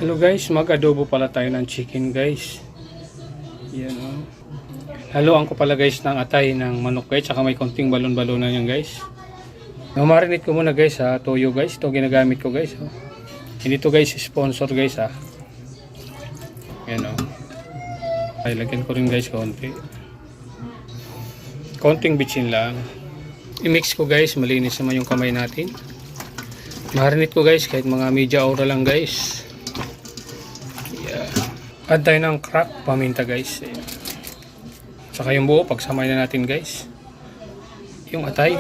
Hello guys, mag-adobo pala tayo ng chicken guys. Yan o. Haluan ko pala guys ng atay ng manok guys, saka may konting balon-balonan yan guys. Marinate ko muna guys ha, toyo guys. Ito ginagamit ko guys. Oh. Hindi to guys sponsor guys ha. Yan o. Ay, lagyan ko rin guys konti. Konting bitsin lang. I-mix ko guys, malinis naman yung kamay natin. Marinate ko guys, kahit mga media oras lang guys. Add tayo ng crack paminta guys. Ayan. Saka yung buo, pagsamay na natin guys. Yung atay.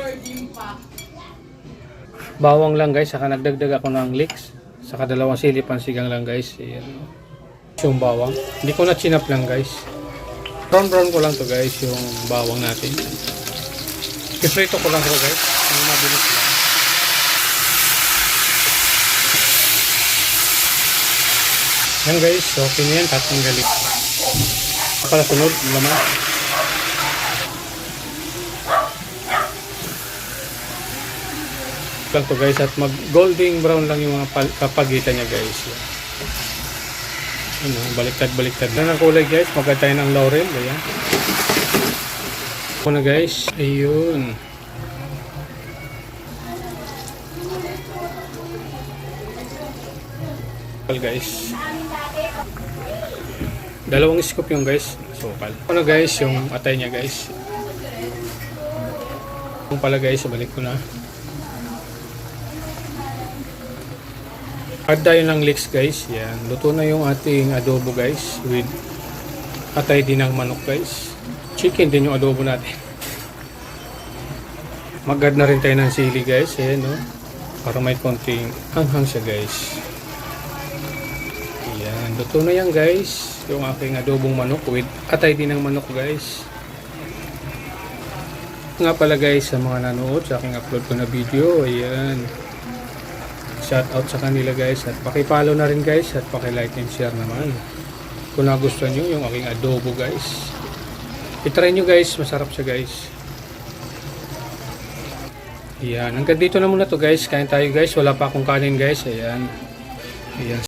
Bawang lang guys, saka nagdagdag ako ng leeks. Saka 2 sili pansigang lang guys. Ayan. Yung bawang. Hindi ko na chinap lang guys. Brown ko lang to guys, yung bawang natin. Iprito ko lang to guys. Yung mabilis lang. Yan guys, okay na yan, tatanggalin. Para sunod, laman. Lang to guys, at mag golden brown lang yung mga kapagitan niya guys. Ano, baliktad. Yan ang kulay guys, magkad tayo ng laurel. Ayan. Ako na guys, ayun. Guys, 2 scoop yung guys, sukal. Ano guys, yung atay niya guys. Kung pala guys, balik ko na. Add tayo ng leeks guys. Yan, luto na yung ating adobo guys with atay din ng manok guys. Chicken din yung adobo natin. Mag-add na rin tayo ng sili guys. Ayan no, para may konting hanghang siya guys. Yan, luto na yan guys, yung aking adobong manok with atay din ng manok guys. Nga pala guys, sa mga nanood sa aking upload ko na video, ayan, shout out sa kanila guys, at pakipollow na rin guys, at pakilike and share naman kung nagustuhan nyo yung aking adobo guys. I-try nyo guys, masarap siya guys. Ayan, hanggang dito na muna to guys, kain tayo guys, wala pa akong kanin guys. Ayan.